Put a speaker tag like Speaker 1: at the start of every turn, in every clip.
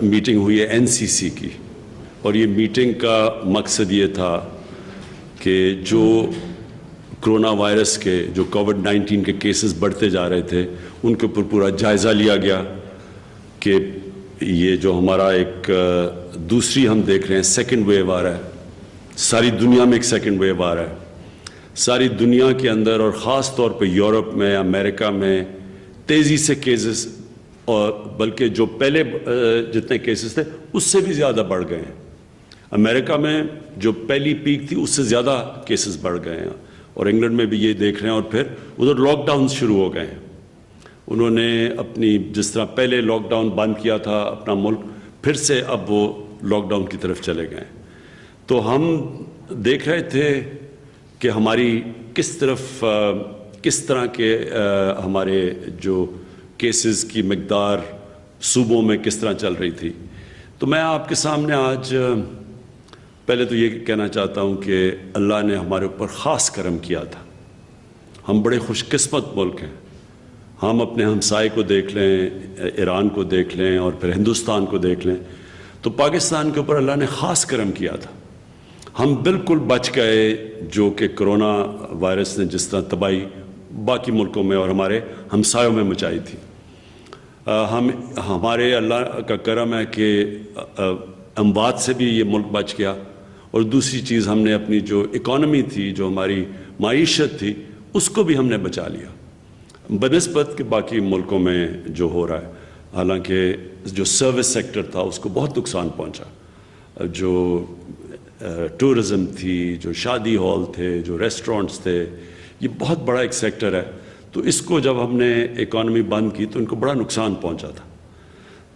Speaker 1: Meeting ہوئی ہے NCC کی، اور یہ میٹنگ کا مقصد یہ تھا کہ جو کرونا وائرس کے جو کووڈ-19 کے کیسز بڑھتے جا رہے تھے ان کے اوپر پورا جائزہ لیا گیا کہ یہ جو ہمارا ایک دوسری ہم دیکھ رہے ہیں سیکنڈ ویو آ رہا ہے، ساری دنیا میں ایک سیکنڈ ویو آ رہا ہے، ساری دنیا کے اندر اور خاص طور پہ یورپ میں، امریکہ میں تیزی سے کیسز، اور بلکہ جو پہلے جتنے کیسز تھے اس سے بھی زیادہ بڑھ گئے ہیں۔ امریکہ میں جو پہلی پیک تھی اس سے زیادہ کیسز بڑھ گئے ہیں، اور انگلینڈ میں بھی یہ دیکھ رہے ہیں، اور پھر ادھر لاک ڈاؤن شروع ہو گئے ہیں۔ انہوں نے اپنی جس طرح پہلے لاک ڈاؤن بند کیا تھا اپنا ملک، پھر سے اب وہ لاک ڈاؤن کی طرف چلے گئے ہیں۔ تو ہم دیکھ رہے تھے کہ ہماری کس طرح کے ہمارے جو کیسز کی مقدار صوبوں میں کس طرح چل رہی تھی۔ تو میں آپ کے سامنے آج پہلے تو یہ کہنا چاہتا ہوں کہ اللہ نے ہمارے اوپر خاص کرم کیا تھا، ہم بڑے خوش قسمت ملک ہیں۔ ہم اپنے ہمسائے کو دیکھ لیں، ایران کو دیکھ لیں، اور پھر ہندوستان کو دیکھ لیں، تو پاکستان کے اوپر اللہ نے خاص کرم کیا تھا۔ ہم بالکل بچ گئے جو کہ کرونا وائرس نے جس طرح تباہی باقی ملکوں میں اور ہمارے ہمسایوں میں مچائی تھی۔ ہمارے اللہ کا کرم ہے کہ اموات سے بھی یہ ملک بچ گیا، اور دوسری چیز ہم نے اپنی جو اکانومی تھی، جو ہماری معیشت تھی، اس کو بھی ہم نے بچا لیا بنسبت کہ باقی ملکوں میں جو ہو رہا ہے۔ حالانکہ جو سروس سیکٹر تھا اس کو بہت نقصان پہنچا، جو ٹورزم تھی، جو شادی ہال تھے، جو ریسٹورنٹس تھے، یہ بہت بڑا ایک سیکٹر ہے۔ تو اس کو جب ہم نے اکانومی بند کی تو ان کو بڑا نقصان پہنچا تھا۔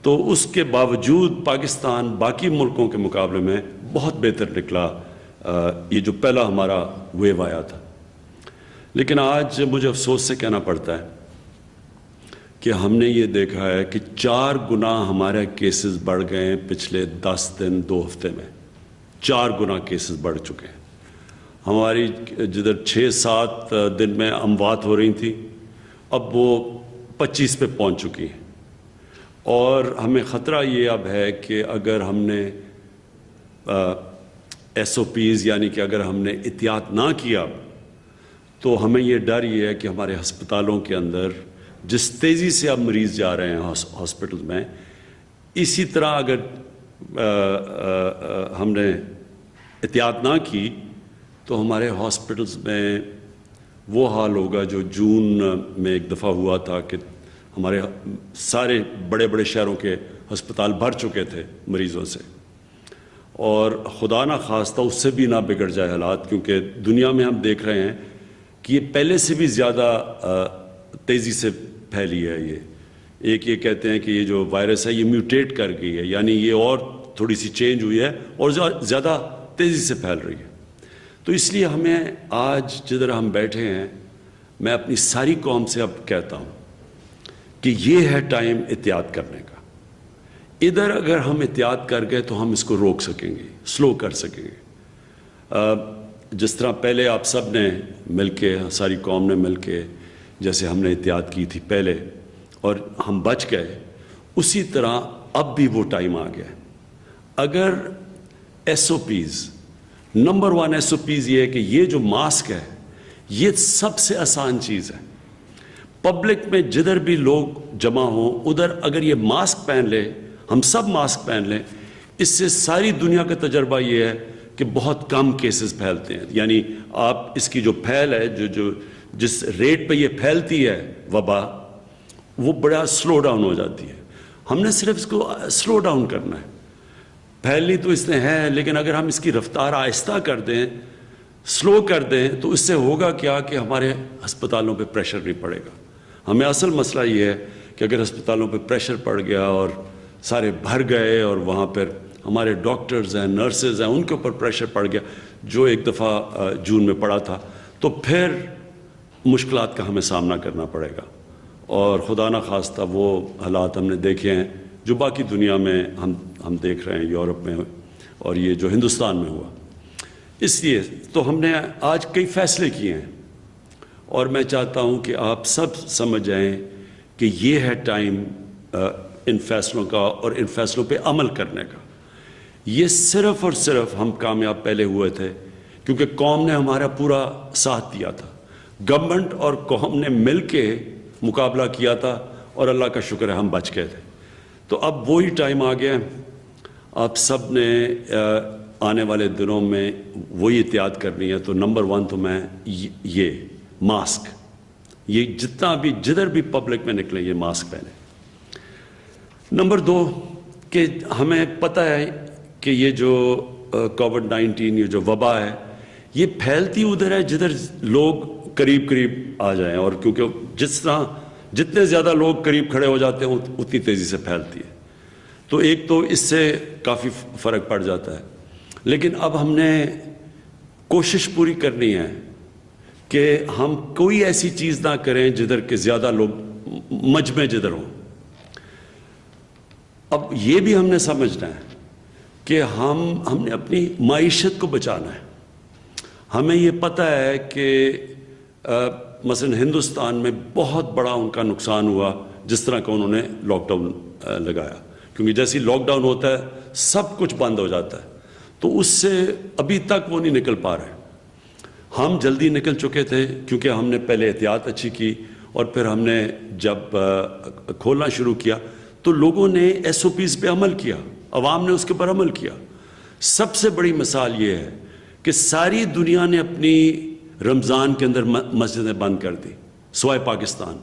Speaker 1: تو اس کے باوجود پاکستان باقی ملکوں کے مقابلے میں بہت بہتر نکلا، یہ جو پہلا ہمارا ویو آیا تھا۔ لیکن آج مجھے افسوس سے کہنا پڑتا ہے کہ ہم نے یہ دیکھا ہے کہ 4 گنا ہمارے کیسز بڑھ گئے ہیں پچھلے 10 دن 2 ہفتے میں، 4 گنا کیسز بڑھ چکے ہیں۔ ہماری جدھر 6-7 دن میں اموات ہو رہی تھیں، اب وہ 25 پہ پہنچ چکی ہیں، اور ہمیں خطرہ یہ اب ہے کہ اگر ہم نے SOPs یعنی کہ اگر ہم نے احتیاط نہ کیا تو ہمیں یہ ڈر یہ ہے کہ ہمارے ہسپتالوں کے اندر جس تیزی سے اب مریض جا رہے ہیں ہاسپٹل میں، اسی طرح اگر ہم نے احتیاط نہ کی تو ہمارے ہاسپٹلز میں وہ حال ہوگا جو جون میں ایک دفعہ ہوا تھا کہ ہمارے سارے بڑے بڑے شہروں کے ہسپتال بھر چکے تھے مریضوں سے، اور خدا نہ خواستہ اس سے بھی نہ بگڑ جائے حالات، کیونکہ دنیا میں ہم دیکھ رہے ہیں کہ یہ پہلے سے بھی زیادہ تیزی سے پھیلی ہے۔ یہ کہتے ہیں کہ یہ جو وائرس ہے یہ میوٹیٹ کر گئی ہے، یعنی یہ اور تھوڑی سی چینج ہوئی ہے اور زیادہ تیزی سے پھیل رہی ہے۔ تو اس لیے ہمیں آج جدھر ہم بیٹھے ہیں، میں اپنی ساری قوم سے اب کہتا ہوں کہ یہ ہے ٹائم احتیاط کرنے کا۔ ادھر اگر ہم احتیاط کر گئے تو ہم اس کو روک سکیں گے، سلو کر سکیں گے۔ جس طرح پہلے آپ سب نے مل کے، ساری قوم نے مل کے جیسے ہم نے احتیاط کی تھی پہلے اور ہم بچ گئے، اسی طرح اب بھی وہ ٹائم آ گیا ہے۔ اگر SOPs، نمبر 1 SOPs یہ ہے کہ یہ جو ماسک ہے یہ سب سے آسان چیز ہے۔ پبلک میں جدھر بھی لوگ جمع ہوں ادھر اگر یہ ماسک پہن لے، ہم سب ماسک پہن لیں، اس سے ساری دنیا کا تجربہ یہ ہے کہ بہت کم کیسز پھیلتے ہیں۔ یعنی آپ اس کی جو پھیل ہے، جس ریٹ پہ یہ پھیلتی ہے وبا، وہ بڑا سلو ڈاؤن ہو جاتی ہے۔ ہم نے صرف اس کو سلو ڈاؤن کرنا ہے۔ پھیلنی تو اس نے ہے، لیکن اگر ہم اس کی رفتار آہستہ کر دیں، سلو کر دیں، تو اس سے ہوگا کیا کہ ہمارے ہسپتالوں پہ پریشر نہیں پڑے گا۔ ہمیں اصل مسئلہ یہ ہے کہ اگر ہسپتالوں پہ پریشر پڑ گیا اور سارے بھر گئے اور وہاں پر ہمارے ڈاکٹرز ہیں، نرسز ہیں، ان کے اوپر پریشر پڑ گیا جو ایک دفعہ جون میں پڑا تھا، تو پھر مشکلات کا ہمیں سامنا کرنا پڑے گا۔ اور خدا نہ خواستہ وہ حالات ہم نے دیکھے ہیں جو باقی دنیا میں ہم دیکھ رہے ہیں، یورپ میں اور یہ جو ہندوستان میں ہوا۔ اس لیے تو ہم نے آج کئی فیصلے کیے ہیں، اور میں چاہتا ہوں کہ آپ سب سمجھ جائیں کہ یہ ہے ٹائم ان فیصلوں کا اور ان فیصلوں پہ عمل کرنے کا. یہ صرف اور صرف ہم کامیاب پہلے ہوئے تھے کیونکہ قوم نے ہمارا پورا ساتھ دیا تھا. گورنمنٹ اور قوم نے مل کے مقابلہ کیا تھا اور اللہ کا شکر ہے ہم بچ گئے تھے. تو اب وہی ٹائم آ گیا. آپ سب نے آنے والے دنوں میں وہی احتیاط کرنی ہے. تو نمبر 1 تو میں یہ ماسک، یہ جتنا بھی جدھر بھی پبلک میں نکلیں یہ ماسک پہنیں. نمبر 2 کہ ہمیں پتہ ہے کہ یہ جو کووڈ-19 یہ جو وبا ہے یہ پھیلتی ادھر ہے جدھر لوگ قریب قریب آ جائیں، اور کیونکہ جتنے زیادہ لوگ قریب کھڑے ہو جاتے ہیں اتنی تیزی سے پھیلتی ہے. تو ایک تو اس سے کافی فرق پڑ جاتا ہے. لیکن اب ہم نے کوشش پوری کرنی ہے کہ ہم کوئی ایسی چیز نہ کریں جدھر کہ زیادہ لوگ مجمع جدھر ہوں. اب یہ بھی ہم نے سمجھنا ہے کہ ہم نے اپنی معیشت کو بچانا ہے. ہمیں یہ پتہ ہے کہ مثلا ہندوستان میں بہت بڑا ان کا نقصان ہوا جس طرح کا انہوں نے لاک ڈاؤن لگایا، کیونکہ جیسے لاک ڈاؤن ہوتا ہے سب کچھ بند ہو جاتا ہے. تو اس سے ابھی تک وہ نہیں نکل پا رہے. ہم جلدی نکل چکے تھے کیونکہ ہم نے پہلے احتیاط اچھی کی، اور پھر ہم نے جب کھولنا شروع کیا تو لوگوں نے SOPs پہ عمل کیا، عوام نے اس کے پر عمل کیا. سب سے بڑی مثال یہ ہے کہ ساری دنیا نے اپنی رمضان کے اندر مسجدیں بند کر دی سوائے پاکستان.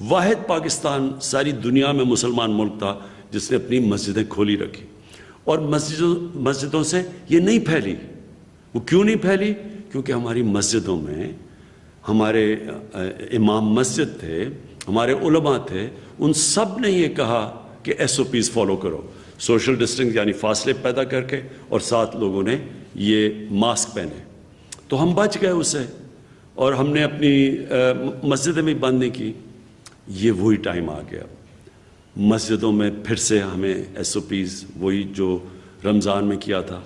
Speaker 1: واحد پاکستان ساری دنیا میں مسلمان ملک تھا جس نے اپنی مسجدیں کھولی رکھی، اور مسجدوں سے یہ نہیں پھیلی. وہ کیوں نہیں پھیلی؟ کیونکہ ہماری مسجدوں میں ہمارے امام مسجد تھے، ہمارے علماء تھے، ان سب نے یہ کہا کہ SOPs فالو کرو، سوشل ڈسٹنس یعنی فاصلے پیدا کر کے، اور ساتھ لوگوں نے یہ ماسک پہنے. تو ہم بچ گئے اس سے، اور ہم نے اپنی مسجدیں بھی بند نہیں کی. یہ وہی ٹائم آ گیا مسجدوں میں پھر سے ہمیں SOPs وہی جو رمضان میں کیا تھا.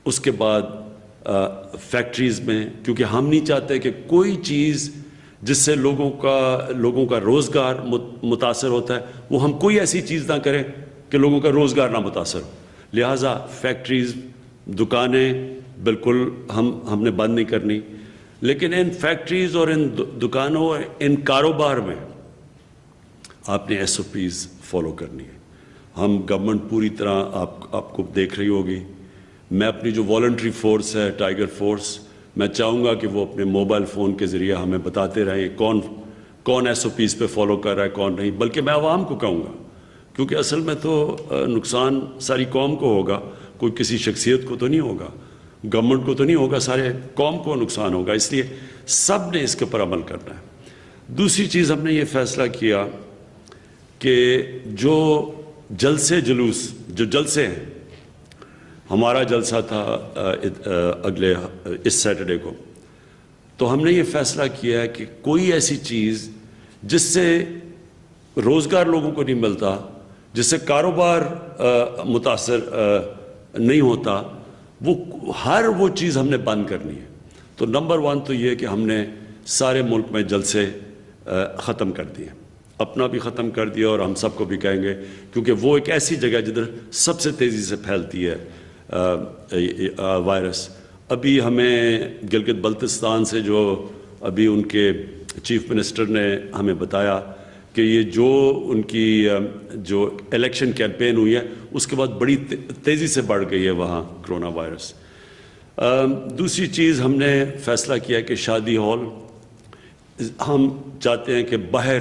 Speaker 1: اس کے بعد فیکٹریز میں، کیونکہ ہم نہیں چاہتے کہ کوئی چیز جس سے لوگوں کا روزگار متاثر ہوتا ہے وہ ہم کوئی ایسی چیز نہ کریں کہ لوگوں کا روزگار نہ متاثر ہو. لہٰذا فیکٹریز، دکانیں بالکل ہم نے بند نہیں کرنی. لیکن ان فیکٹریز اور ان دکانوں، ان کاروبار میں آپ نے SOPs فالو کرنی ہے. ہم گورنمنٹ پوری طرح آپ کو دیکھ رہی ہوگی. میں اپنی جو والنٹری فورس ہے ٹائیگر فورس، میں چاہوں گا کہ وہ اپنے موبائل فون کے ذریعے ہمیں بتاتے رہیں کون SOPs پہ فالو کر رہا ہے کون نہیں. بلکہ میں عوام کو کہوں گا، کیونکہ اصل میں تو نقصان ساری قوم کو ہوگا، کوئی کسی شخصیت کو تو نہیں ہوگا، گورنمنٹ کو تو نہیں ہوگا، سارے قوم کو نقصان ہوگا. اس لیے سب نے اس کے پر عمل کرنا ہے. دوسری چیز ہم نے یہ فیصلہ کیا کہ جو جلسے ہیں، ہمارا جلسہ تھا اگلے اس سیٹرڈے کو، تو ہم نے یہ فیصلہ کیا ہے کہ کوئی ایسی چیز جس سے روزگار لوگوں کو نہیں ملتا، جس سے کاروبار متاثر نہیں ہوتا، وہ چیز ہم نے بند کرنی ہے. تو نمبر 1 تو یہ کہ ہم نے سارے ملک میں جلسے ختم کر دیے، اپنا بھی ختم کر دیا اور ہم سب کو بھی کہیں گے، کیونکہ وہ ایک ایسی جگہ جدھر سب سے تیزی سے پھیلتی ہے وائرس. ابھی ہمیں گلگت بلتستان سے جو ابھی ان کے چیف منسٹر نے ہمیں بتایا کہ یہ جو ان کی جو الیکشن کیمپین ہوئی ہے اس کے بعد بڑی تیزی سے بڑھ گئی ہے وہاں کرونا وائرس. دوسری چیز ہم نے فیصلہ کیا کہ شادی ہال، ہم چاہتے ہیں کہ باہر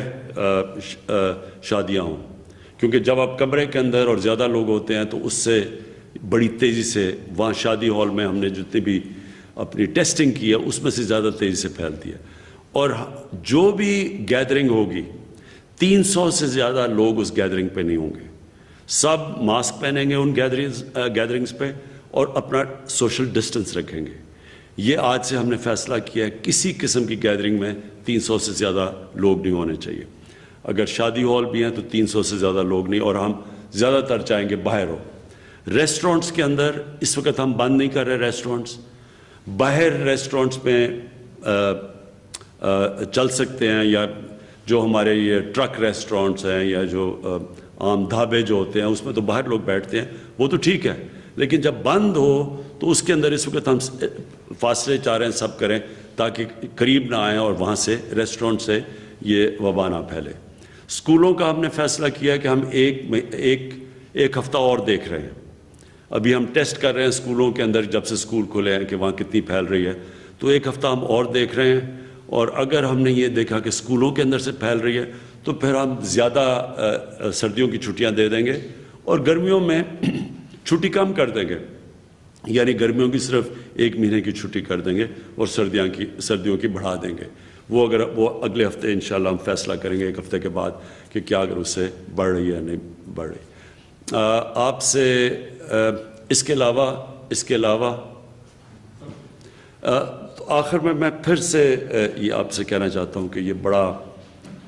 Speaker 1: شادیاں ہوں، کیونکہ جب آپ کمرے کے اندر اور زیادہ لوگ ہوتے ہیں تو اس سے بڑی تیزی سے وہاں شادی ہال میں ہم نے جتنی بھی اپنی ٹیسٹنگ کی ہے اس میں سے زیادہ تیزی سے پھیلتی ہے. اور جو بھی گیدرنگ ہوگی 300 سے زیادہ لوگ اس گیدرنگ پہ نہیں ہوں گے. سب ماسک پہنیں گے ان گیدرنگز پہ اور اپنا سوشل ڈسٹنس رکھیں گے. یہ آج سے ہم نے فیصلہ کیا ہے کسی قسم کی گیدرنگ میں 300 سے زیادہ لوگ نہیں ہونے چاہیے. اگر شادی ہال بھی ہیں تو 300 سے زیادہ لوگ نہیں، اور ہم زیادہ تر چاہیں گے باہر ہو. ریسٹورنٹس کے اندر اس وقت ہم بند نہیں کر رہے ریسٹورنٹس، باہر ریسٹورنٹس میں چل سکتے ہیں، یا جو ہمارے یہ ٹرک ریسٹورنٹس ہیں یا جو عام ڈھابے جو ہوتے ہیں اس میں تو باہر لوگ بیٹھتے ہیں، وہ تو ٹھیک ہے، لیکن جب بند ہو تو اس کے اندر اس وقت ہم فاصلے چاہ رہے ہیں سب کریں تاکہ قریب نہ آئیں اور وہاں سے ریسٹورنٹ سے یہ وبا نہ پھیلے۔ اسکولوں کا ہم نے فیصلہ کیا کہ ہم ایک ہفتہ اور دیکھ رہے ہیں۔ ابھی ہم ٹیسٹ کر رہے ہیں اسکولوں کے اندر جب سے اسکول کھلے ہیں کہ وہاں کتنی پھیل رہی ہے، تو ایک ہفتہ ہم اور دیکھ رہے ہیں، اور اگر ہم نے یہ دیکھا کہ اسکولوں کے اندر سے پھیل رہی ہے تو پھر ہم زیادہ سردیوں کی چھٹیاں دے دیں گے اور گرمیوں میں چھٹی کم کر دیں گے، یعنی گرمیوں کی صرف 1 مہینے کی چھٹی کر دیں گے اور سردیوں کی بڑھا دیں گے۔ وہ اگلے ہفتے انشاءاللہ ہم فیصلہ کریں گے 1 ہفتے کے بعد کہ کیا اگر اس سے بڑھ رہی ہے یا نہیں بڑھ رہی۔ آپ سے اس کے علاوہ تو آخر میں پھر سے یہ آپ سے کہنا چاہتا ہوں کہ یہ بڑا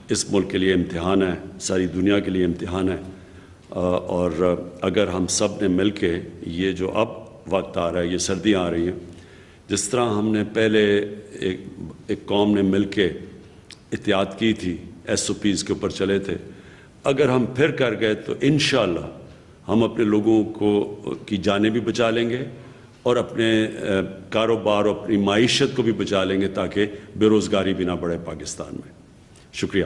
Speaker 1: اس ملک کے لیے امتحان ہے، ساری دنیا کے لیے امتحان ہے، اور اگر ہم سب نے مل کے یہ جو اب وقت آ رہا ہے، یہ سردیاں آ رہی ہیں، جس طرح ہم نے پہلے ایک قوم نے مل کے احتیاط کی تھی، SOPs کے اوپر چلے تھے، اگر ہم پھر کر گئے تو انشاءاللہ ہم اپنے لوگوں کی جانیں بھی بچا لیں گے اور اپنے کاروبار اور اپنی معیشت کو بھی بچا لیں گے تاکہ بے روزگاری بھی نہ بڑھے پاکستان میں۔ شکریہ۔